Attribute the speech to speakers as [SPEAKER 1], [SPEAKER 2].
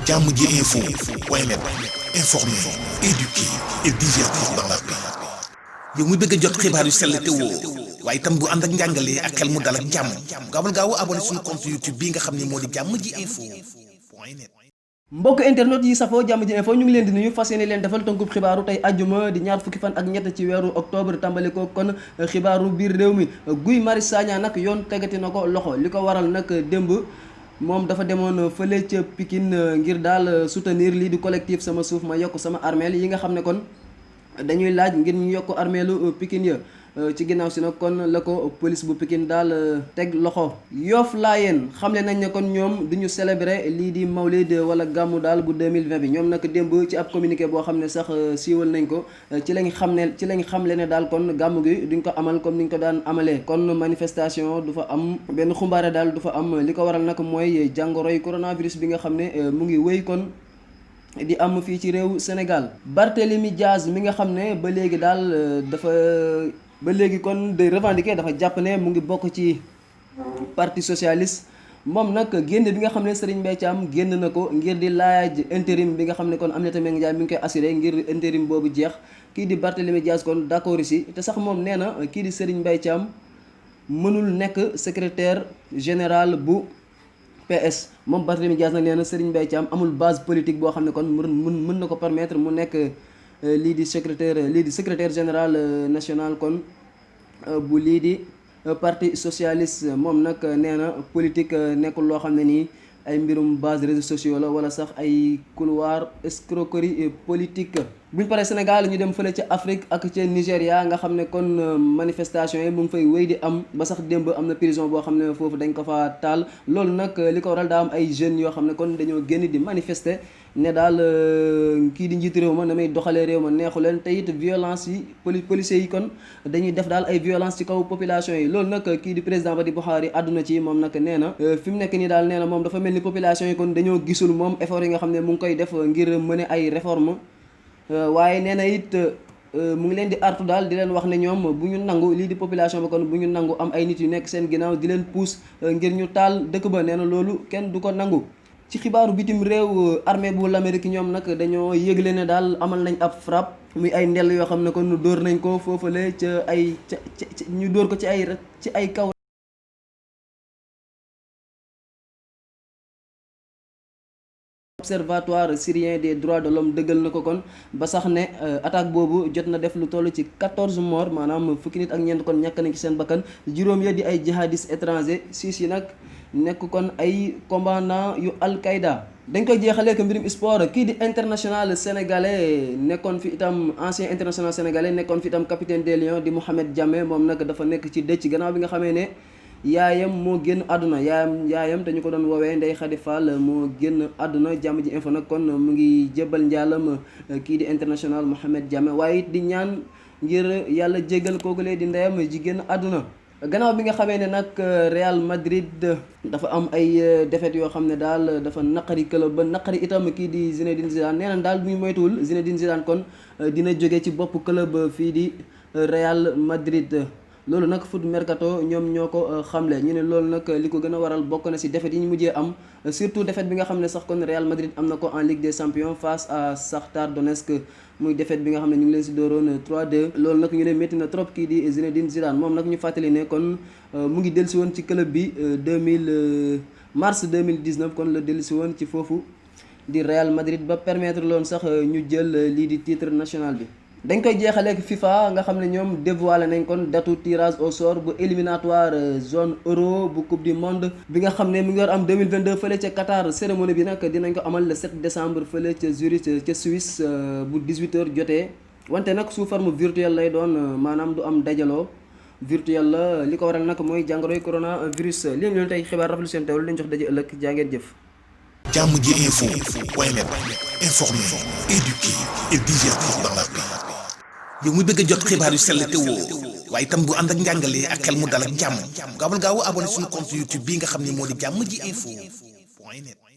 [SPEAKER 1] jàmm ji info point net informer, éduquer et divertir dans la paix. yow mi bëgg a jot xibaar yu sell te woo waaye itam bu ànd ak njàngalee ak xel mu dal ak jàmm gaawal gaaw abonné suñu compte YouTube bii nga xam ne moo di jàmm ji info point net.
[SPEAKER 2] mbokk internet yi safoo jàmm ji info ñu ngi leen di nuyu fas yéene leen defal tënkub xibaaru tey àjjuma di ñaar fukki fan ak ñett ci weeru octobre tàmbali ko kon xibaaru biir réew mi. Guy Marius Sagna nag yoon tegati na ko loxo li ko waral nag démb moom dafa demoon fële ca Pikine ngir daal soutenir lii di collectif sama suuf ma yokk sama armeel yi nga xam ne kon dañuy laaj ngir ñu yokk armeelu Pikine ya ci ginnaaw si nag kon la ko police bu Pikine daal teg loxo. Yoff Layeen xamle nañ ne kon ñoom duñu célébrer lii di mawlid wala gàmmu daal bu 2020 bi ñoom nag démb ci ab communiqué boo xam ne sax siiwal nañ ko ci lañ xamle ne daal kon gàmmu gi duñ ko amal comme niñ ko daan amalee kon manifestation du fa am benn xumbaare daal du fa am li ko waral nag mooy jàngoroy coronavirus bi nga xam ne mu ngi wéy kon di am fii ci réew Sénégal. Barthélemy Diaz mi nga xam ne ba léegi daal ba léegi kon de revendiquer dafa jàpp ne mu ngi bokk ci parti socialiste moom nag génn bi nga xam ne Serigne Mbaye Thiam génn na ko ngir di laaj intérim bi nga xam ne kon Aminata Mbengue Ndiaye mi ngi koy assuré ngir intérim boobu jeex kii di Barthélemy Diaz kon d'accord si te sax moom nee na kii di Serigne Mbaye Thiam mënul nekk secrétaire général bu PS moom Barthélemy Diaz nag nee na Serigne Mbaye Thiam amul base politique boo xam ne kon mën na ko permettre mu nekk lii di secrétaire général national kon bu lii di parti socialiste moom nag nee na politique nekkul loo xam ne nii ay mbirum base réseaux sociaux la wala sax ay couloir escroquerie politique. bu ñu paree Sénégal ñu dem fële ca Afrique ak ca Nigéria nga xam ne kon manifestation yi mu ngi fay wéy di am ba sax démb am na prison boo xam ne foofu dañ ko fa taal loolu nag li ko waral daa am ay jeunes yoo xam ne kon dañoo génn di manifester ne daal kii di njiitu réew ma damay doxalee réew ma neexu leen te it violence yi policiers yi kon dañuy def daal ay violence ci kaw population yi loolu nag kii di président ba di Buhari àdduna ci moom nag nee na fi mu nekk nii daal nee na moom dafa mel ni population yi kon dañoo gisul moom effort yi nga xam ne mu ngi koy def ngir mener ay réforme waaye nee na it mu ngi leen di artu daal di leen wax ne ñoom bu ñu nangu lii di population ba kon bu ñu nangu am ay nit yu nekk seen ginnaaw di leen pousse ngir ñu taal dëkk ba nee na loolu kenn du ko nangu. ci xibaaru bitim réew armée bu l'Amérique ñoom nag dañoo yëgle ne daal amal nañ ab frappe muy ay ndell yoo xam ne kon dóor nañ ko foofale ca ay ñu dóor ko ci ay kaw. Observatoire syrien des droits de l'homme dëggal na ko kon ba sax ne attaque boobu jot na def lu toll ci 14 morts maanaam fukki nit ak ñeent kon ñàkk nañ ci seen bakkan juróom ya di ay jihadistes étrangers 6 yi nag nekk kon ay commandant yu Al-Qaïda. dañ koy jeexalee ko mbirum sport kii di international sénégalais nekkoon fi itam ancien international sénégalais nekkoon fi itam capitaine des Lions di Mohamed Diame moom nag dafa nekk ci dëcc gannaaw bi nga xamee ne yaayam moo génn àdduna yaayam te ñu ko doon woowee Ndeye Khady Fall moo génn àdduna jàmm ji info nag kon mu ngi jébbal njaalam kii di international Mohamed Diame waaye it di ñaan ngir yàlla jéggal kookulee di ndeyam ji génn àdduna. gannaaw bi nga xamee ne nag Real Madrid dafa am ay défaites yoo xam ne daal dafa naqari club ba naqari itam kii di Zinedine Zidane nee na daal bu ñu moytuwul Zinedine Zidane kon dina jóge ci bopp club fii di Real Madrid. loolu nag foot mercato ñoom ñoo ko xamle ñu ne loolu nag li ko gën a waral bokk na ci défaite yi ñu mujjee am surtout défaite bi nga xam ne sax kon Real Madrid am na ko en Ligue des Champions face à Shakhtar Donetsk muy défaite bi nga xam ne ñu ngi leen ci dooroon 3-2 loolu nag ñu ne métti na trop kii di Zinedine Zidane moom nag ñu fàttali ne kon mu ngi dellusi woon ci club bi mars 2019 kon la dellusi woon ci foofu di Real Madrid ba permettre loon sax ñu jël lii di titre national bi. dañ koy jeexaleeg FIFA nga xam ne ñoom dévoilé nañ kon datu tirage au sort bu éliminatoire zone euro bu coupe du monde bi nga xam ne mu ngi war am 2022 fële ca Qatar cérémonie bi nag dinañ ko amal le 7 décembre fële ca Zurich ca Suisse bu 18h jotee wante nag sous forme virtuelle lay doon maanaam du am dajaloo virtuel la li ko waral nag mooy jàngoroy coronavirus li ñu leen tey xibaar rafetlu seen teewlu leen jox daje ëllëg jaa ngeen jëf.
[SPEAKER 1] jàmm ji info point net informer, éduquer et divertir dans la paix. yow mi bëgg a jot xibaar yu sell te woo waaye itam bu ànd ak njàngalee ak xel mu dal ak jàmm gaawal gaaw abonné suñu compte YouTube bii nga xam ne moo di jàmm ji info point net.